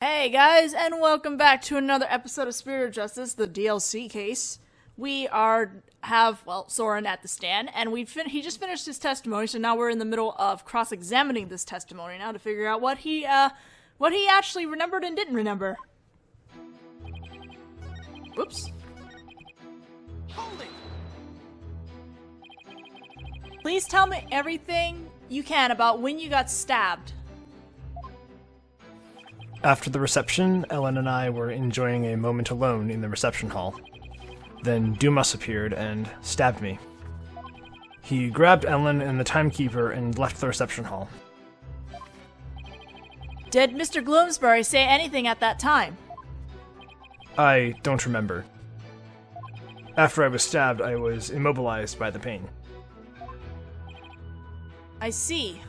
Hey guys, and welcome back to another episode of Spirit of Justice, the DLC case. We have Soren at the stand, and he just finished his testimony, so now we're in the middle of cross-examining this testimony now to figure out what he actually remembered and didn't remember. Whoops. Hold it. Please tell me everything you can about when you got stabbed. After the reception, Ellen and I were enjoying a moment alone in the reception hall. Then Dumas appeared and stabbed me. He grabbed Ellen and the timekeeper and left the reception hall. Did Mr. Gloomsbury say anything at that time? I don't remember. After I was stabbed, I was immobilized by the pain. I see.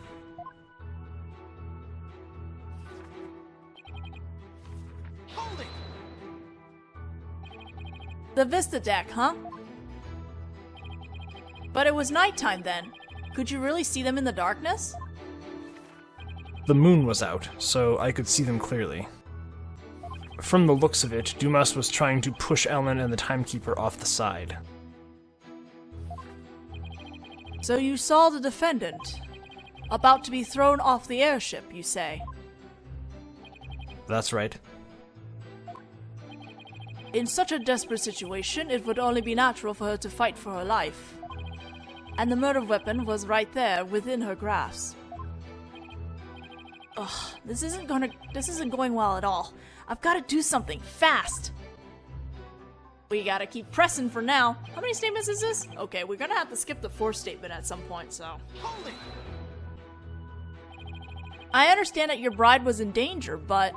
Hold it. The Vista deck, huh? But it was nighttime then. Could you really see them in the darkness? The moon was out, so I could see them clearly. From the looks of it, Dumas was trying to push Ellen and the timekeeper off the side. So you saw the defendant about to be thrown off the airship, you say? That's right. In such a desperate situation, it would only be natural for her to fight for her life. And the murder weapon was right there, within her grasp. Ugh, this isn't going well at all. I've got to do something, fast! We gotta keep pressing for now. How many statements is this? Okay, we're gonna have to skip the fourth statement at some point, so... Hold it. I understand that your bride was in danger, but...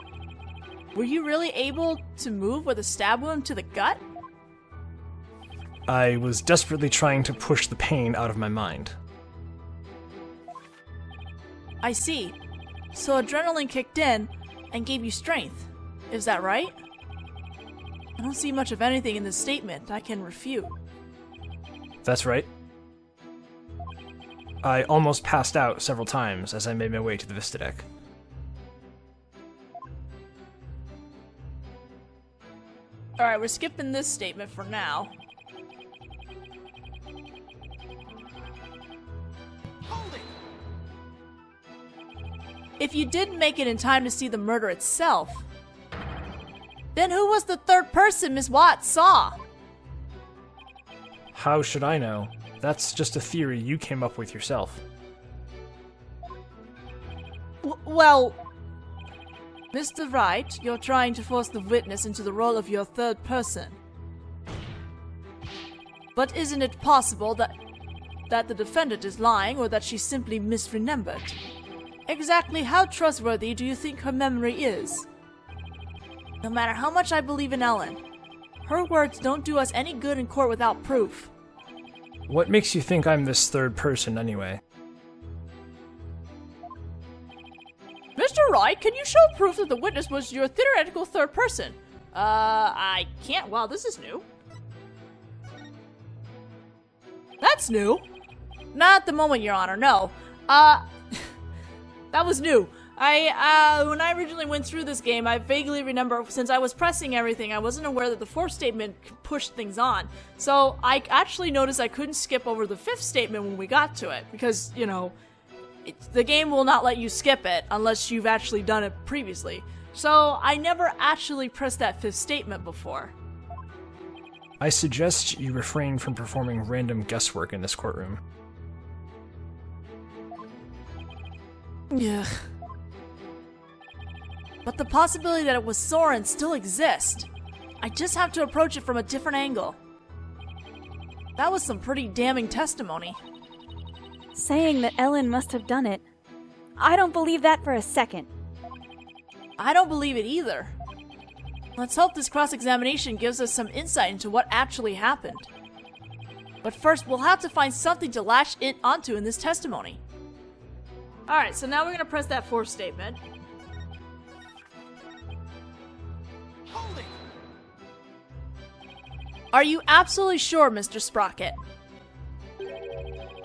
were you really able to move with a stab wound to the gut? I was desperately trying to push the pain out of my mind. I see. So adrenaline kicked in and gave you strength. Is that right? I don't see much of anything in this statement I can refute. That's right. I almost passed out several times as I made my way to the Vista deck. Alright, we're skipping this statement for now. Hold it. If you didn't make it in time to see the murder itself, then who was the third person Miss Wyatt saw? How should I know? That's just a theory you came up with yourself. Well... Mr. Wright, you're trying to force the witness into the role of your third person. But isn't it possible that the defendant is lying or that she simply misremembered? Exactly how trustworthy do you think her memory is? No matter how much I believe in Ellen, her words don't do us any good in court without proof. What makes you think I'm this third person anyway? Mr. Wright, can you show proof that the witness was your theoretical third person? I can't. Wow, this is new. That's new. Not at the moment, Your Honor, no. That was new. When I originally went through this game, I vaguely remember, since I was pressing everything, I wasn't aware that the fourth statement pushed things on. So I actually noticed I couldn't skip over the fifth statement when we got to it, because, you know, the game will not let you skip it unless you've actually done it previously. So I never actually pressed that fifth statement before. I suggest you refrain from performing random guesswork in this courtroom. Yeah. But the possibility that it was Soren still exists. I just have to approach it from a different angle. That was some pretty damning testimony. Saying that Ellen must have done it. I don't believe that for a second. I don't believe it either. Let's hope this cross-examination gives us some insight into what actually happened. But first, we'll have to find something to latch it onto in this testimony. Alright, so now we're gonna press that fourth statement. Hold it. Are you absolutely sure, Mr. Sprocket,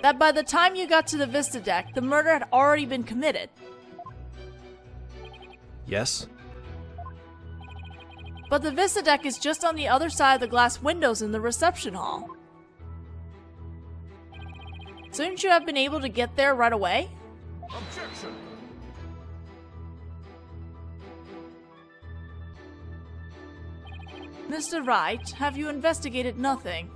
that by the time you got to the Vista deck, the murder had already been committed? Yes? But the Vista deck is just on the other side of the glass windows in the reception hall. Shouldn't you have been able to get there right away? Objection! Mr. Wright, have you investigated nothing?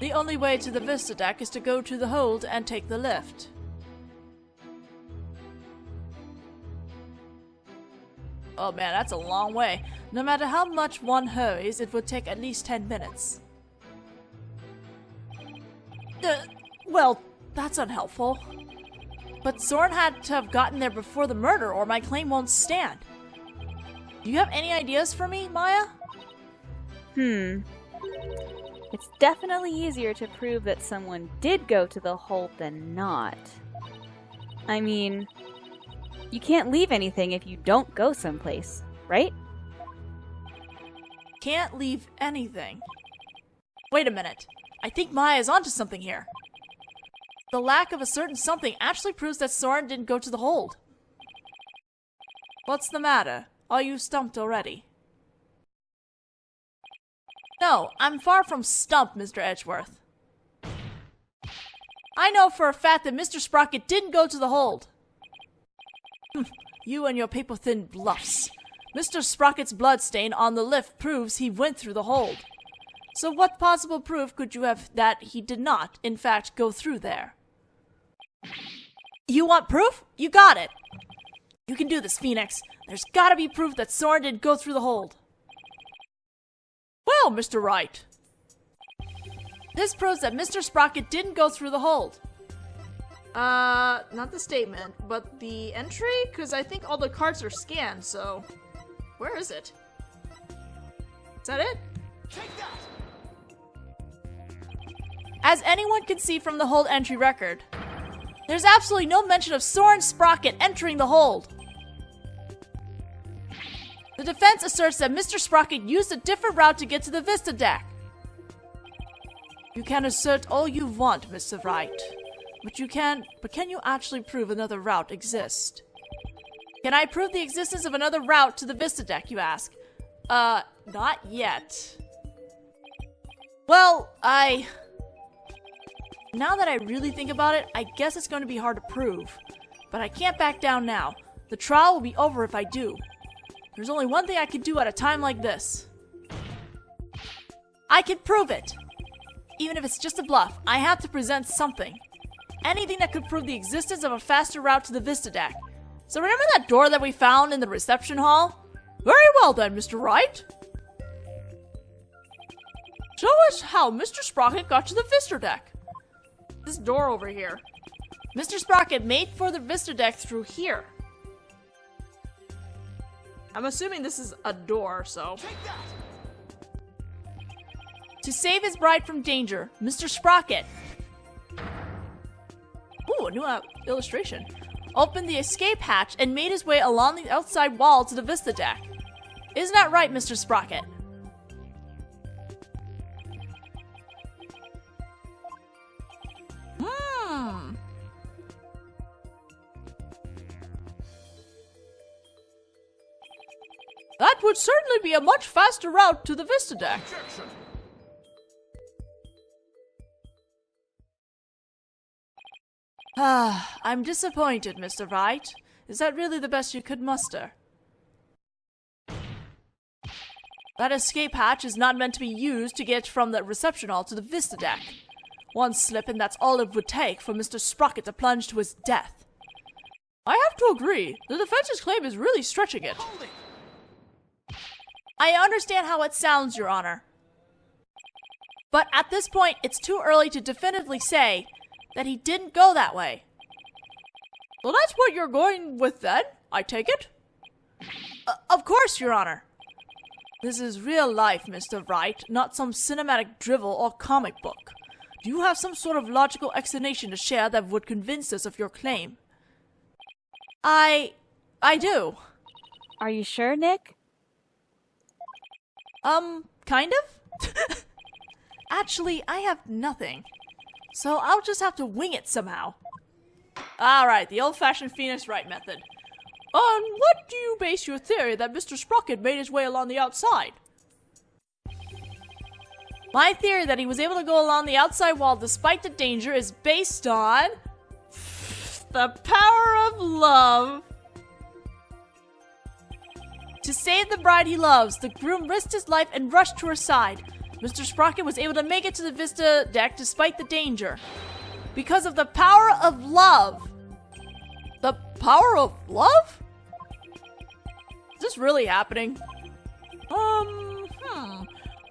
The only way to the Vista deck is to go to the hold and take the lift. Oh man, that's a long way. No matter how much one hurries, it would take at least 10 minutes. Well, that's unhelpful. But Soren had to have gotten there before the murder, or my claim won't stand. Do you have any ideas for me, Maya? It's definitely easier to prove that someone did go to the hold than not. I mean, you can't leave anything if you don't go someplace, right? Can't leave anything. Wait a minute. I think Maya's onto something here. The lack of a certain something actually proves that Soren didn't go to the hold. What's the matter? Are you stumped already? No, I'm far from stumped, Mr. Edgeworth. I know for a fact that Mr. Sprocket didn't go to the hold. You and your paper-thin bluffs. Mr. Sprocket's bloodstain on the lift proves he went through the hold. So what possible proof could you have that he did not, in fact, go through there? You want proof? You got it! You can do this, Phoenix. There's gotta be proof that Soren didn't go through the hold. Well, Mr. Wright. This proves that Mr. Sprocket didn't go through the hold. Not the statement, but the entry? Because I think all the cards are scanned, so... Where is it? Is that it? Take that! As anyone can see from the hold entry record, there's absolutely no mention of Soren Sprocket entering the hold. The defense asserts that Mr. Sprocket used a different route to get to the Vista deck. You can assert all you want, Mr. Wright, but can you actually prove another route exists? Can I prove the existence of another route to the Vista deck, you ask? Not yet. Well, now that I really think about it, I guess it's going to be hard to prove. But I can't back down now. The trial will be over if I do. There's only one thing I can do at a time like this. I can prove it! Even if it's just a bluff, I have to present something. Anything that could prove the existence of a faster route to the Vista deck. So remember that door that we found in the reception hall? Very well then, Mr. Wright. Show us how Mr. Sprocket got to the Vista deck. This door over here. Mr. Sprocket made for the Vista deck through here. I'm assuming this is a door, so... Take that! To save his bride from danger, Mr. Sprocket... Ooh, a new illustration. Opened the escape hatch and made his way along the outside wall to the Vista deck. Isn't that right, Mr. Sprocket? That would certainly be a much faster route to the Vista deck. Objection! I'm disappointed, Mr. Wright. Is that really the best you could muster? That escape hatch is not meant to be used to get from the reception hall to the Vista deck. One slip and that's all it would take for Mr. Sprocket to plunge to his death. I have to agree, the defense's claim is really stretching it. Hold it! I understand how it sounds, Your Honor. But at this point, it's too early to definitively say that he didn't go that way. Well, that's what you're going with then, I take it? Of course, Your Honor. This is real life, Mr. Wright, not some cinematic drivel or comic book. Do you have some sort of logical explanation to share that would convince us of your claim? I do. Are you sure, Nick? Kind of? Actually, I have nothing. So I'll just have to wing it somehow. Alright, the old-fashioned Phoenix Wright method. On what do you base your theory that Mr. Sprocket made his way along the outside? My theory that he was able to go along the outside wall despite the danger is based on the power of love. To save the bride he loves, the groom risked his life and rushed to her side. Mr. Sprocket was able to make it to the Vista deck despite the danger. Because of the power of love. The power of love? Is this really happening?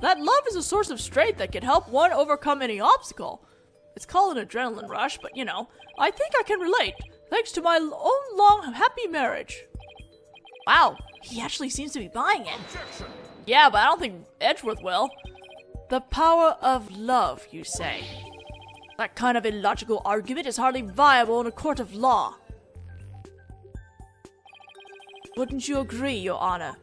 That love is a source of strength that can help one overcome any obstacle. It's called an adrenaline rush, but you know, I think I can relate, thanks to my own long, happy marriage. Wow, he actually seems to be buying it. Objection. Yeah, but I don't think Edgeworth will. The power of love, you say? That kind of illogical argument is hardly viable in a court of law. Wouldn't you agree, Your Honor?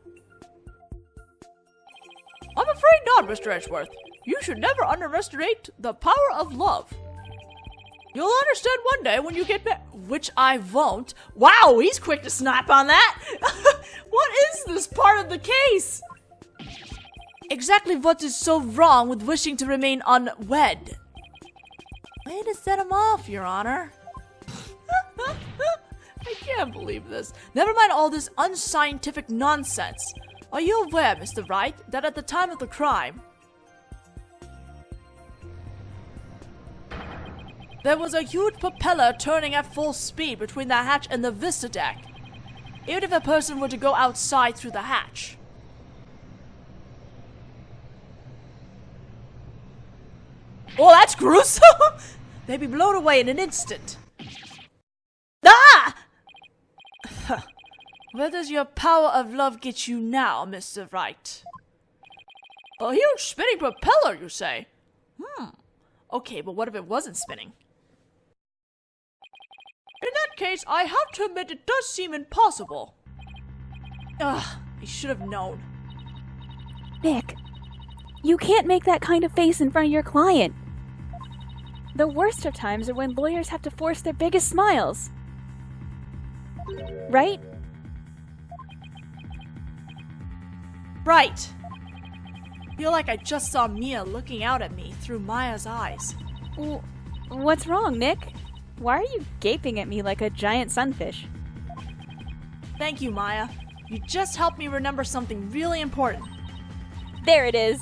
I'm afraid not, Mr. Edgeworth. You should never underestimate the power of love. You'll understand one day when you get back, which I won't. Wow, he's quick to snap on that. What is this part of the case? Exactly what is so wrong with wishing to remain unwed? Way to set him off, Your Honor. I can't believe this. Never mind all this unscientific nonsense. Are you aware, Mr. Wright, that at the time of the crime, there was a huge propeller turning at full speed between the hatch and the Vista deck, even if a person were to go outside through the hatch? Oh, that's gruesome! They'd be blown away in an instant. Ah! Where does your power of love get you now, Mr. Wright? A huge spinning propeller, you say? Okay, but what if it wasn't spinning? In that case, I have to admit it does seem impossible. Ugh, I should have known. Nick, you can't make that kind of face in front of your client. The worst of times are when lawyers have to force their biggest smiles. Right? Right. Feel like I just saw Mia looking out at me through Maya's eyes. What's wrong, Nick? Why are you gaping at me like a giant sunfish? Thank you, Maya. You just helped me remember something really important. There it is.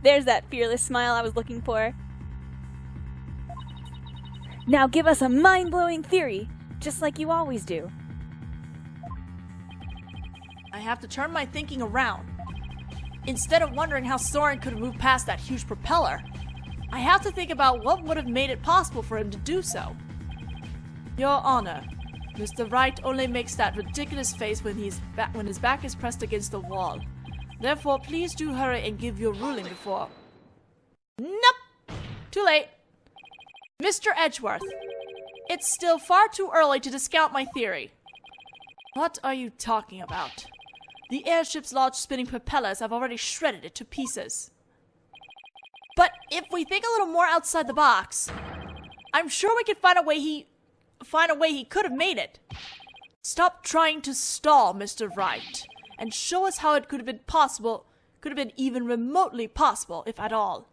There's that fearless smile I was looking for. Now give us a mind-blowing theory, just like you always do. I have to turn my thinking around. Instead of wondering how Soren could have moved past that huge propeller, I have to think about what would have made it possible for him to do so. Your Honor, Mr. Wright only makes that ridiculous face when his back is pressed against the wall. Therefore, please do hurry and give your ruling before... Nope! Too late. Mr. Edgeworth, it's still far too early to discount my theory. What are you talking about? The airship's large spinning propellers have already shredded it to pieces. But if we think a little more outside the box, I'm sure we could find a way he could have made it. Stop trying to stall, Mr. Wright, and show us how it could have been possible, could have been even remotely possible, if at all.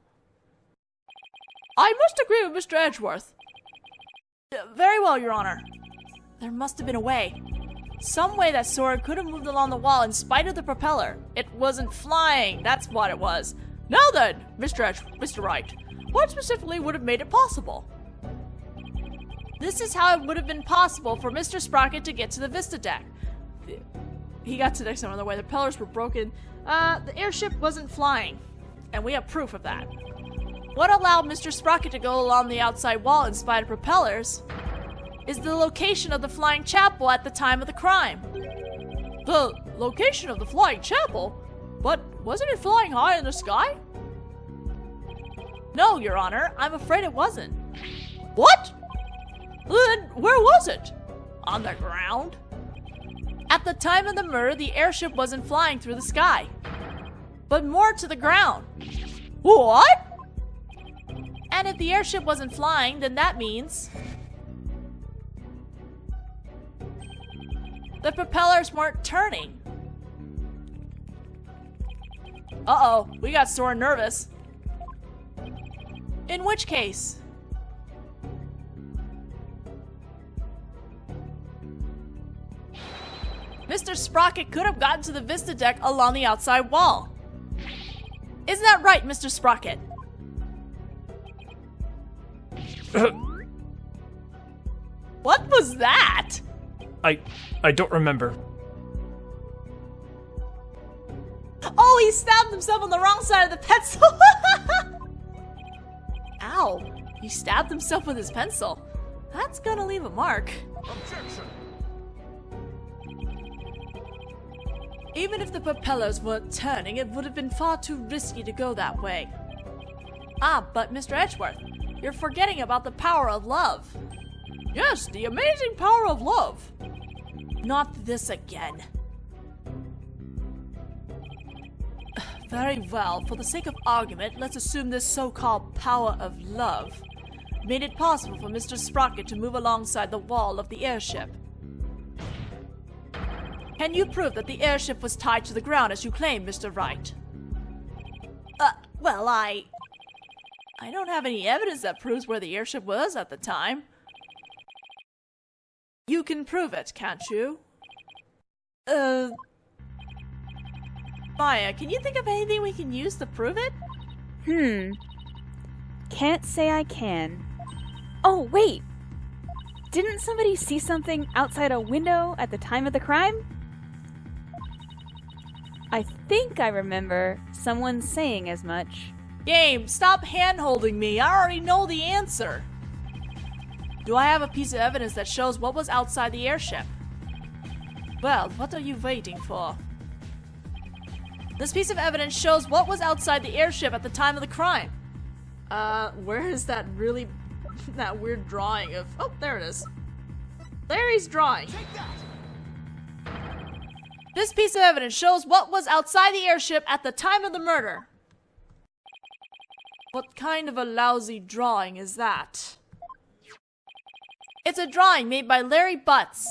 I must agree with Mr. Edgeworth. Very well, Your Honor. There must have been a way. Some way that Soren could have moved along the wall in spite of the propeller. It wasn't flying, that's what it was. Now then, Mr. Wright, what specifically would have made it possible? This is how it would have been possible for Mr. Sprocket to get to the Vista deck. He got to the next another way. The propellers were broken. The airship wasn't flying, and we have proof of that. What allowed Mr. Sprocket to go along the outside wall in spite of propellers is the location of the flying chapel at the time of the crime. The location of the flying chapel? But wasn't it flying high in the sky? No, Your Honor, I'm afraid it wasn't. What? Then where was it? On the ground? At the time of the murder, the airship wasn't flying through the sky, but more to the ground. What? And if the airship wasn't flying, then that means The propellers weren't turning. Uh-oh, we got Soren nervous. In which case? Mr. Sprocket could have gotten to the Vista deck along the outside wall. Isn't that right, Mr. Sprocket? What was that? I don't remember. Oh, he stabbed himself on the wrong side of the pencil. Ow, he stabbed himself with his pencil. That's gonna leave a mark. Objection! Even if the propellers weren't turning, it would have been far too risky to go that way. Ah, but Mr. Edgeworth, you're forgetting about the power of love. Yes, the amazing power of love. Not this again. Very well, for the sake of argument, let's assume this so-called power of love made it possible for Mr. Sprocket to move alongside the wall of the airship. Can you prove that the airship was tied to the ground as you claim, Mr. Wright? Well, I don't have any evidence that proves where the airship was at the time. You can prove it, can't you? Maya, can you think of anything we can use to prove it? Can't say I can. Oh, wait! Didn't somebody see something outside a window at the time of the crime? I think I remember someone saying as much. Game, stop hand-holding me. I already know the answer. Do I have a piece of evidence that shows what was outside the airship? Well, what are you waiting for? This piece of evidence shows what was outside the airship at the time of the crime. Where is that that weird drawing of... Oh, there it is. Larry's drawing. Take that! This piece of evidence shows what was outside the airship at the time of the murder. What kind of a lousy drawing is that? It's a drawing made by Larry Butz.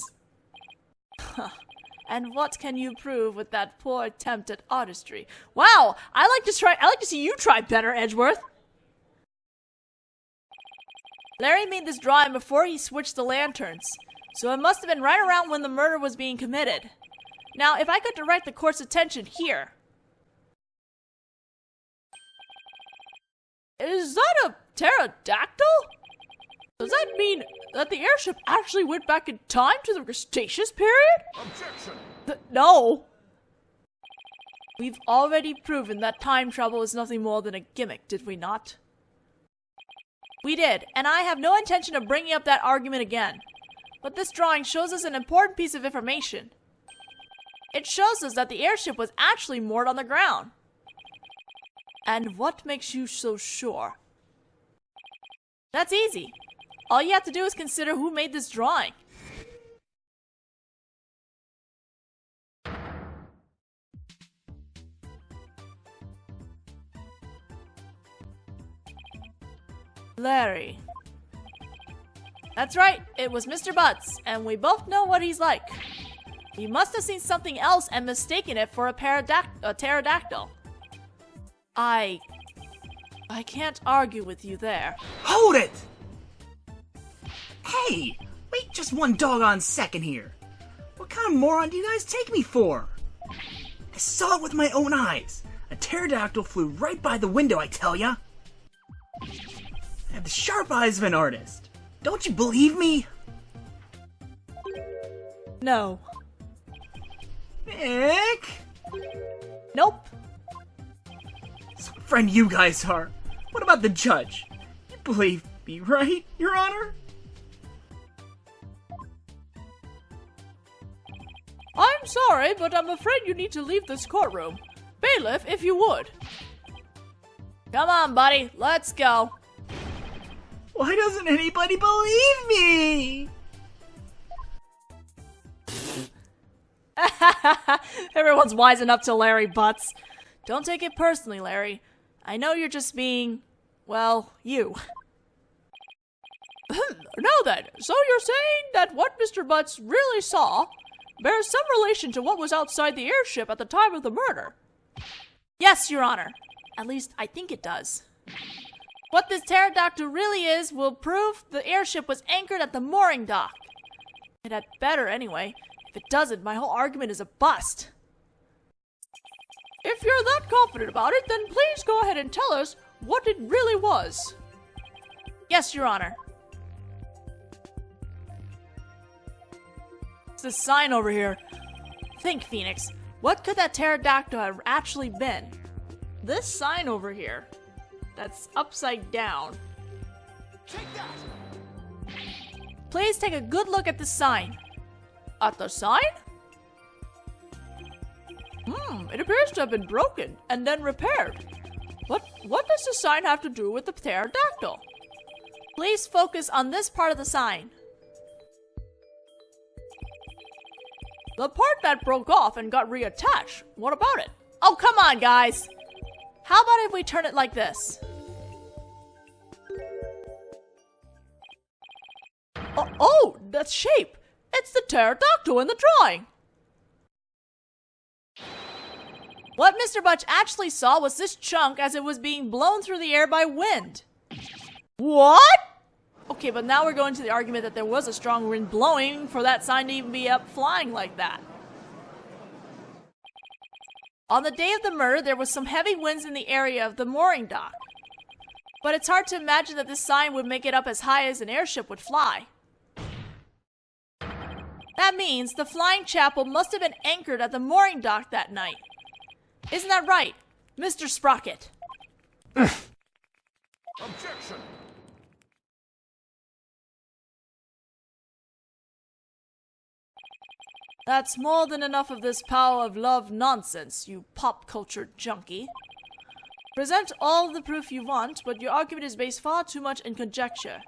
And what can you prove with that poor attempt at artistry? Wow, I like to see you try better, Edgeworth. Larry made this drawing before he switched the lanterns, so it must have been right around when the murder was being committed. Now, if I could direct the court's attention here. Is that a pterodactyl? Does that mean that the airship actually went back in time to the Cretaceous period? Objection! No. We've already proven that time travel is nothing more than a gimmick, did we not? We did, and I have no intention of bringing up that argument again. But this drawing shows us an important piece of information. It shows us that the airship was actually moored on the ground. And what makes you so sure? That's easy. All you have to do is consider who made this drawing. Larry. That's right, it was Mr. Butz, and we both know what he's like. He must have seen something else and mistaken it for a pterodactyl. I can't argue with you there. Hold it! Hey, wait just one doggone second here. What kind of moron do you guys take me for? I saw it with my own eyes. A pterodactyl flew right by the window, I tell ya. I have the sharp eyes of an artist. Don't you believe me? No. Nick? Nope. Some friend you guys are. What about the judge? You believe me, right, Your Honor? I'm sorry, but I'm afraid you need to leave this courtroom. Bailiff, if you would. Come on, buddy, let's go. Why doesn't anybody believe me? Everyone's wising up to Larry Butz. Don't take it personally, Larry. I know you're just being, well, you. Now then, so you're saying that what Mr. Butz really saw bears some relation to what was outside the airship at the time of the murder. Yes, Your Honor. At least, I think it does. What this pterodactyl really is will prove the airship was anchored at the mooring dock. It had better, anyway. If it doesn't, my whole argument is a bust. If you're that confident about it, then please go ahead and tell us what it really was. Yes, Your Honor. It's this sign over here. Think, Phoenix. What could that pterodactyl have actually been? This sign over here. That's upside down. Take that! Please take a good look at the sign. At the sign? It appears to have been broken and then repaired. What does the sign have to do with the pterodactyl? Please focus on this part of the sign. The part that broke off and got reattached. What about it? Oh, come on, guys. How about if we turn it like this? Oh, that's shape. It's the pterodactyl in the drawing. What Mr. Butch actually saw was this chunk as it was being blown through the air by wind. What? Okay, but now we're going to the argument that there was a strong wind blowing for that sign to even be up flying like that. On the day of the murder, there was some heavy winds in the area of the mooring dock. But it's hard to imagine that this sign would make it up as high as an airship would fly. That means the flying chapel must have been anchored at the mooring dock that night. Isn't that right, Mr. Sprocket? Objection! That's more than enough of this power of love nonsense, you pop culture junkie. Present all the proof you want, but your argument is based far too much in conjecture.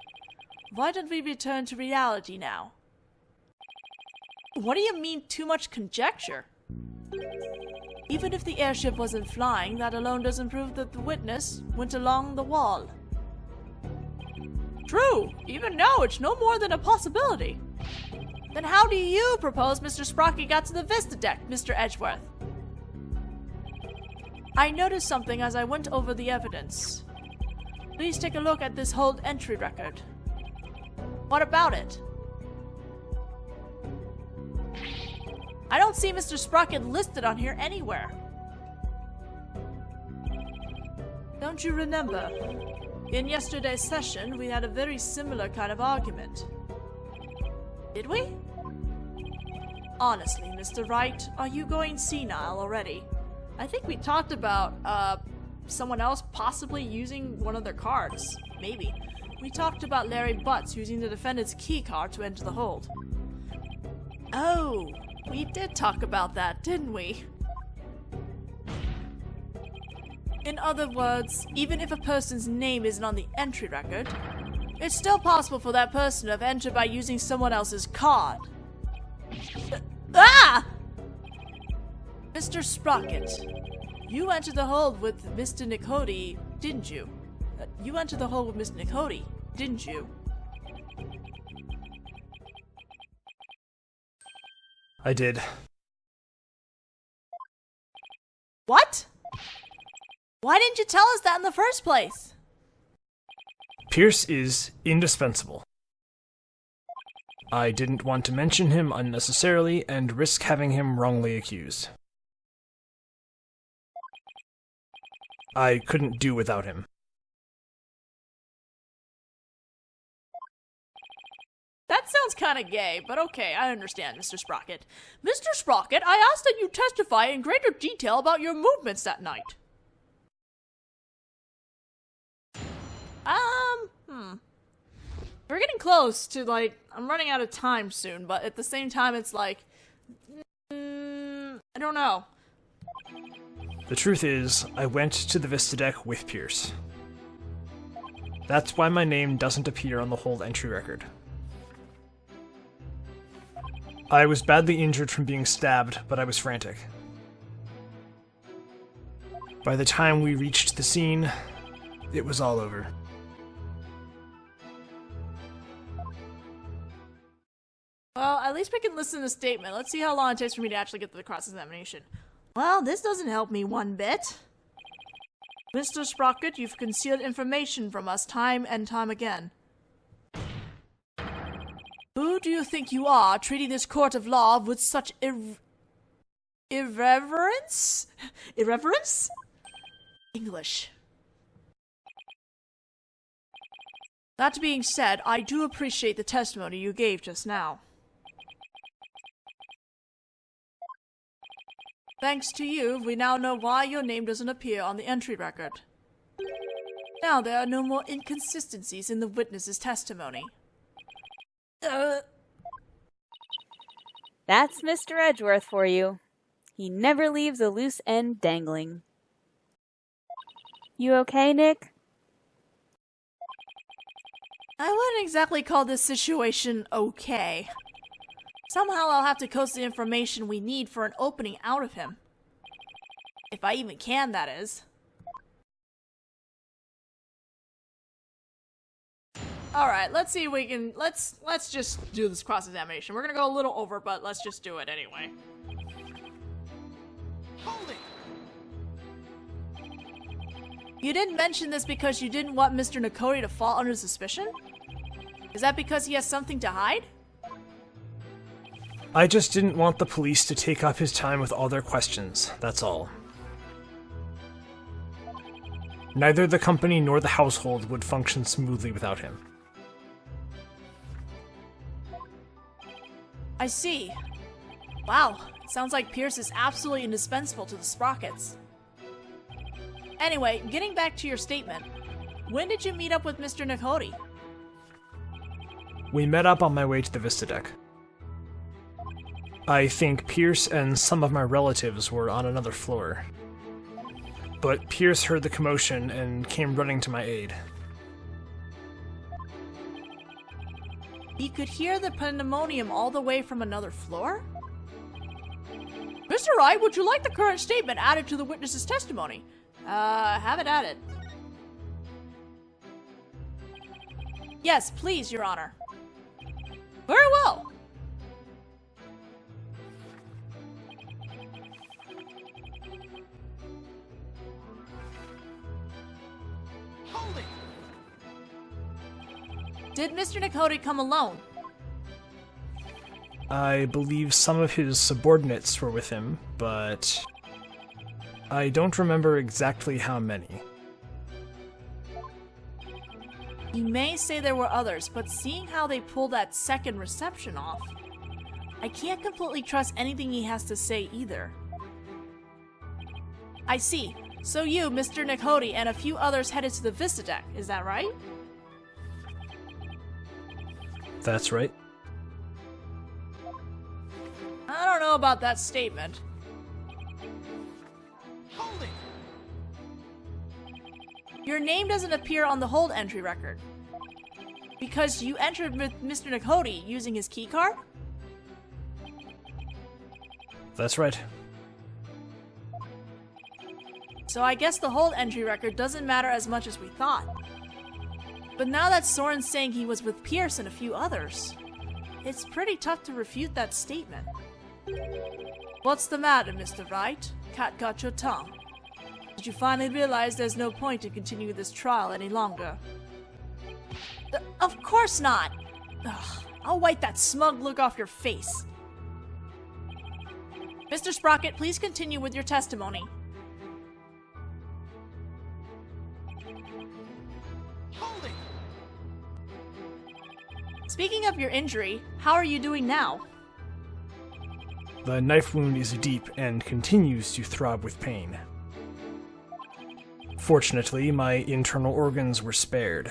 Why don't we return to reality now? What do you mean, too much conjecture? Even if the airship wasn't flying, that alone doesn't prove that the witness went along the wall. True, even now it's no more than a possibility. Then how do you propose Mr. Sprocket got to the Vista deck, Mr. Edgeworth? I noticed something as I went over the evidence. Please take a look at this hold entry record. What about it? I don't see Mr. Sprocket listed on here anywhere. Don't you remember? In yesterday's session, we had a very similar kind of argument. Did we? Honestly, Mr. Wright, are you going senile already? I think we talked about, someone else possibly using one of their cards. Maybe. We talked about Larry Butz using the defendant's key card to enter the hold. Oh, we did talk about that, didn't we? In other words, even if a person's name isn't on the entry record, it's still possible for that person to have entered by using someone else's card. Ah! Mr. Sprocket, you entered the hold with Mr. Nicody, didn't you? You entered the hold with Mr. Nicody, didn't you? I did. What? Why didn't you tell us that in the first place? Pierce is indispensable. I didn't want to mention him unnecessarily and risk having him wrongly accused. I couldn't do without him. That sounds kinda gay, but okay, I understand, Mr. Sprocket. Mr. Sprocket, I ask that you testify in greater detail about your movements that night. We're getting close to, like, I'm running out of time soon, but at the same time, it's like, I don't know. The truth is, I went to the Vista deck with Pierce. That's why my name doesn't appear on the hold entry record. I was badly injured from being stabbed, but I was frantic. By the time we reached the scene, it was all over. Well, at least we can listen to the statement. Let's see how long it takes for me to actually get to the cross-examination. Well, this doesn't help me one bit. Mr. Sprocket, you've concealed information from us time and time again. Who do you think you are, treating this court of law with such irreverence? Irreverence? English. That being said, I do appreciate the testimony you gave just now. Thanks to you, we now know why your name doesn't appear on the entry record. Now there are no more inconsistencies in the witness's testimony. That's Mr. Edgeworth for you. He never leaves a loose end dangling. You okay, Nick? I wouldn't exactly call this situation okay. Somehow I'll have to coast the information we need for an opening out of him. If I even can, that is. Alright, let's see if we can... Let's just do this cross-examination. We're gonna go a little over, but let's just do it anyway. Hold it! You didn't mention this because you didn't want Mr. Nakori to fall under suspicion? Is that because he has something to hide? I just didn't want the police to take up his time with all their questions, that's all. Neither the company nor the household would function smoothly without him. I see. Wow, sounds like Pierce is absolutely indispensable to the Sprockets. Anyway, getting back to your statement, when did you meet up with Mr. Nakori? We met up on my way to the Vista deck. I think Pierce and some of my relatives were on another floor. But Pierce heard the commotion and came running to my aid. He could hear the pandemonium all the way from another floor? Mr. Wright, would you like the current statement added to the witness's testimony? Have it added. Yes, please, Your Honor. Very well. Hold it! Did Mr. Nakori come alone? I believe some of his subordinates were with him, but I don't remember exactly how many. You may say there were others, but seeing how they pulled that second reception off, I can't completely trust anything he has to say either. I see. So you, Mr. Nakori, and a few others headed to the Vista deck, is that right? That's right. I don't know about that statement. Hold it! Your name doesn't appear on the hold entry record. Because you entered with Mr. Nakori using his keycard? That's right. So I guess the hold entry record doesn't matter as much as we thought. But now that Soren's saying he was with Pierce and a few others, it's pretty tough to refute that statement. What's the matter, Mr. Wright? Cat got your tongue. Did you finally realize there's no point in continuing this trial any longer? Of course not! Ugh, I'll wipe that smug look off your face. Mr. Sprocket, please continue with your testimony. Hold it! Speaking of your injury, how are you doing now? The knife wound is deep and continues to throb with pain. Fortunately, my internal organs were spared.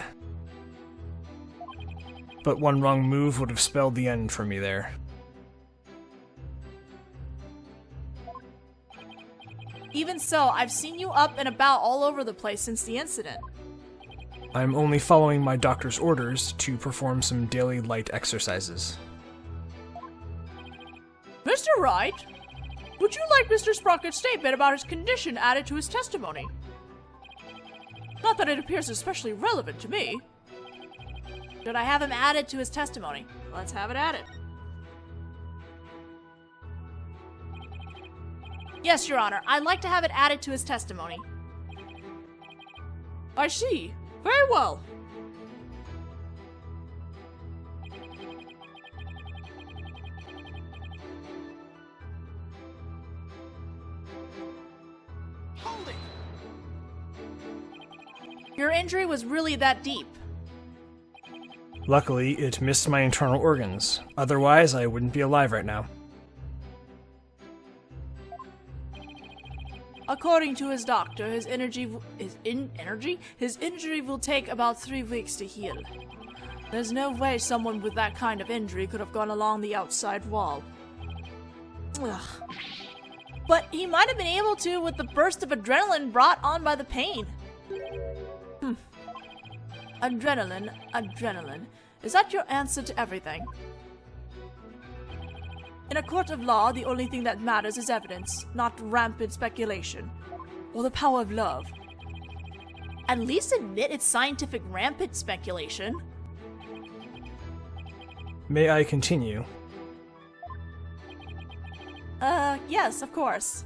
But one wrong move would have spelled the end for me there. Even so, I've seen you up and about all over the place since the incident. I'm only following my doctor's orders to perform some daily light exercises. Mr. Wright, would you like Mr. Sprocket's statement about his condition added to his testimony? Not that it appears especially relevant to me. Should I have him added to his testimony? Let's have it added. Yes, Your Honor. I'd like to have it added to his testimony. I see. Very well. Holding. Your injury was really that deep. Luckily, it missed my internal organs. Otherwise, I wouldn't be alive right now. According to his doctor, his injury will take about 3 weeks to heal. There's no way someone with that kind of injury could have gone along the outside wall. Ugh. But he might have been able to with the burst of adrenaline brought on by the pain. Adrenaline. Is that your answer to everything? In a court of law, the only thing that matters is evidence, not rampant speculation. Or the power of love. At least admit it's scientific rampant speculation. May I continue? Yes, of course.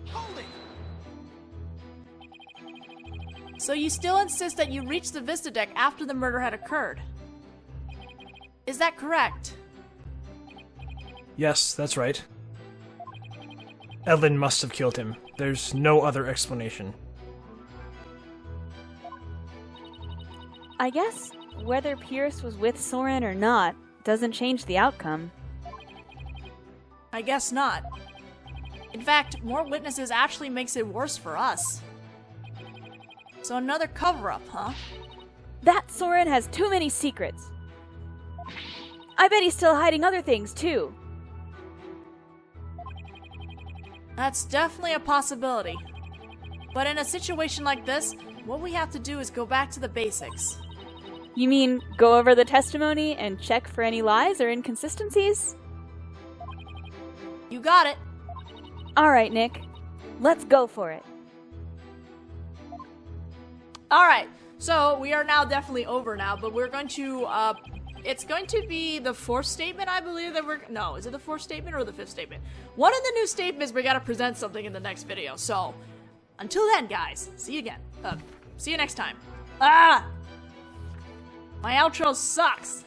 Holding. So you still insist that you reached the Vista deck after the murder had occurred? Is that correct? Yes, that's right. Ellen must have killed him. There's no other explanation. I guess whether Pierce was with Soren or not doesn't change the outcome. I guess not. In fact, more witnesses actually makes it worse for us. So another cover-up, huh? That Soren has too many secrets. I bet he's still hiding other things, too. That's definitely a possibility. But in a situation like this, what we have to do is go back to the basics. You mean go over the testimony and check for any lies or inconsistencies? You got it. All right, Nick. Let's go for it. Alright, so we are now definitely over now, but we're going to, it's going to be the fourth statement, I believe, that no, is it the fourth statement or the fifth statement? One of the new statements, we gotta present something in the next video, so, until then, guys, see you again. See you next time. My outro sucks!